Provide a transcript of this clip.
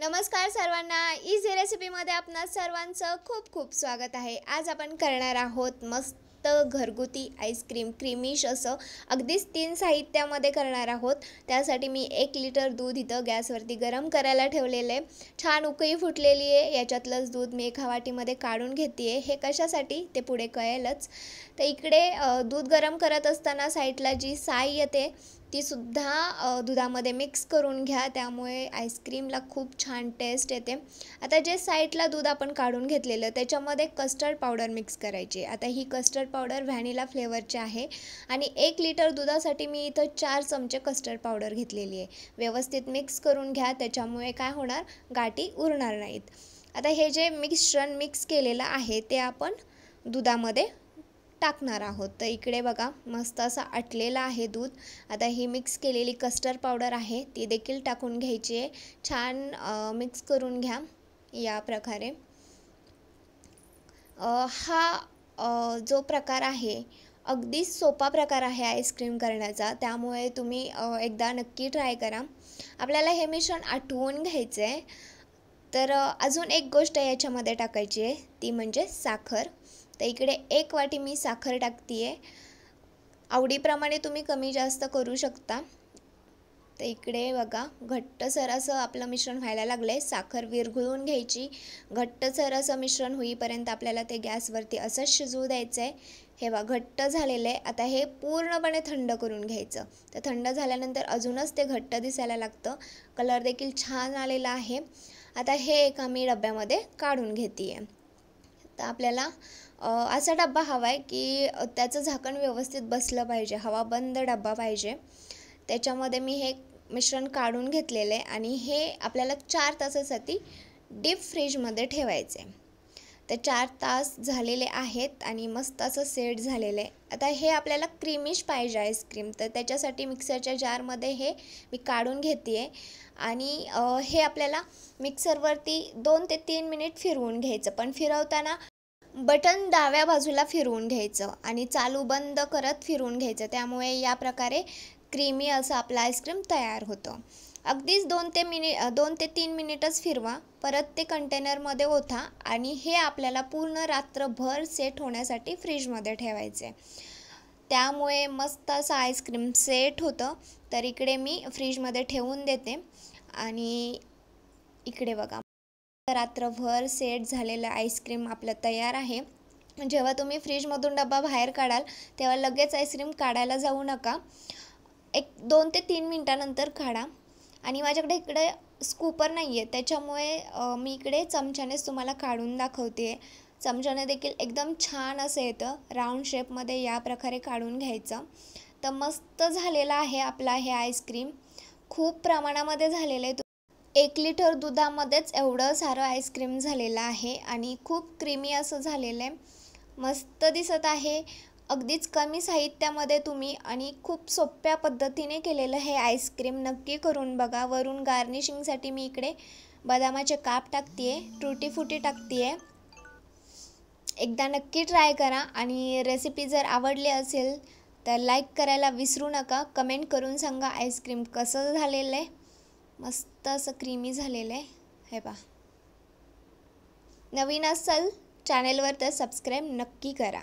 नमस्कार सर्वांना, इझी रेसिपीमध्ये आपणा सर्वांचं खूप खूप स्वागत आहे। आज आपण करणार आहोत मस्त घरगुती आईस्क्रीम, क्रीमिश असं अगदीच 3 साहित्यामध्ये करणार आहोत। त्यासाठी मी 1 लिटर दूध इथं गॅसवरती गरम करायला ठेवलेले आहे। छान उकळी फुटलेली आहे। याच्यातलंच दूध मी एका वाटीमध्ये काढून घेते आहे। हे कशासाठी ते पुढे कळेलच। तर इकडे दूध गरम करत असताना साईडला जी साय येते ती सुद्धा दुधामध्ये मिक्स करून घ्या, त्यामुळे आईस्क्रीमला खूप छान टेस्ट येते। आता जे साईडला दूध आपण काढून घेतलेलं त्याच्यामध्ये कस्टर्ड पावडर मिक्स करायची। आता ही कस्टर्ड पावडर व्हॅनिला फ्लेवरची आहे आणि 1 लिटर दुधासाठी मी इथं 4 चमचे कस्टर्ड पावडर घेतलेली आहे। व्यवस्थित मिक्स करून घ्या, त्याच्यामुळे काय होणार, गाठी उरणार नाहीत। आता हे जे मिश्रण मिक्स केलेलं आहे ते आपण दुधामध्ये टाकणार आहोत। तर इकडे बघा मस्त असं आटलेलं आहे दूध। आता ही मिक्स केलेली कस्टर्ड पावडर आहे ती देखील टाकून घ्यायची आहे। छान मिक्स करून घ्या या प्रकारे। हा जो प्रकार आहे अगदी सोपा प्रकार आहे आईस्क्रीम करण्याचा, त्यामुळे तुम्ही एकदा नक्की ट्राय करा। आपल्याला हे मिश्रण आटवून घ्यायचं आहे। तर अजून एक गोष्ट याच्यामध्ये टाकायची आहे ती म्हणजे साखर। तर इकडे 1 वाटी मी साखर टाकते आहे। आवडीप्रमाणे तुम्ही कमी जास्त करू शकता। तर इकडे बघा घट्टसर असं आपलं मिश्रण व्हायला लागलं आहे। साखर विरघळून घ्यायची। घट्टसर असं मिश्रण होईपर्यंत आपल्याला ते गॅसवरती असंच शिजवू द्यायचं आहे। हे बघा घट्ट झालेलं आहे। आता हे पूर्णपणे थंड करून घ्यायचं। तर थंड झाल्यानंतर अजूनच ते घट्ट दिसायला लागतं। कलर देखील छान आलेला आहे। आता हे एका मी डब्यामध्ये काढून घेते आहे। तर आपल्याला असा डब्बा हवा आहे की त्याचं झाकण व्यवस्थित बसलं पाहिजे, हवा बंद डब्बा पाहिजे। त्याच्यामध्ये मी हे मिश्रण काढून घेतलेलं आहे आणि हे आपल्याला 4 तासासाठी डीप फ्रीजमध्ये ठेवायचे। तर 4 तास झालेले आहेत आणि मस्त असं सेट झालेलं आहे। आता हे आपल्याला क्रीमिश पाहिजे आईस्क्रीम, तर त्याच्यासाठी मिक्सरच्या जारमध्ये हे मी काढून घेते आहे आणि हे आपल्याला मिक्सरवरती 2 ते 3 मिनिट फिरवून घ्यायचं। पण फिरवताना बटन डाव्या बाजूला फिरवून घ्यायचं आणि चालू बंद करत फिरवून घ्यायचं, त्यामुळे या प्रकारे क्रीमी असं आपलं आईस्क्रीम तयार होतं। अगदीच 2 ते 3 मिनिटच फिरवा, परत ते कंटेनरमध्ये ओता आणि हे आपल्याला पूर्ण रात्रभर सेट होण्यासाठी फ्रीजमध्ये ठेवायचे। त्यामुळे मस्त असं आईस्क्रीम सेट होतं। तर इकडे मी फ्रीजमध्ये ठेवून देते आणि इकडे बघा रात्रभर सेट झालेलं आईस्क्रीम आपलं तयार आहे। जेव्हा तुम्ही फ्रीजमधून डब्बा बाहेर काढाल तेव्हा लगेच आईस्क्रीम काढायला जाऊ नका। 2 ते 3 मिनिटानंतर काढा। आणि माझ्याकडे इकडे स्कूपर नाही आहे, त्याच्यामुळे मी इकडे चमच्यानेच तुम्हाला काढून दाखवते। चमच्याने देखील एकदम छान असं येतं, राऊंड शेपमध्ये या प्रकारे काढून घ्यायचं। तर मस्त झालेला आहे आपला हे आईस्क्रीम, खूप प्रमाणामध्ये झालेलं आहे। 1 लिटर दुधामध्येच एवढं सारं आईस्क्रीम झालेलं आहे आणि खूप क्रीमी असं झालेलं आहे। मस्त दिसत आहे। अगदीच कमी साहित्यामध्ये तुम्ही आणि खूप सोप्या पद्धतीने केलेलं हे आईस्क्रीम नक्की करून बघा। वरून गार्निशिंगसाठी मी इकडे बदामाचे काप टाकते आहे, टूटी फ्रुटी टाकते आहे। एकदा नक्की ट्राय करा आणि रेसिपी जर आवडली असेल तर लाईक करायला विसरू नका। कमेंट करून सांगा आईस्क्रीम कसं झालेलं आहे। मस्त असं क्रीमी झालेलं आहे। हे पहा, नवीन असाल चॅनेलवर तर सबस्क्राईब नक्की करा।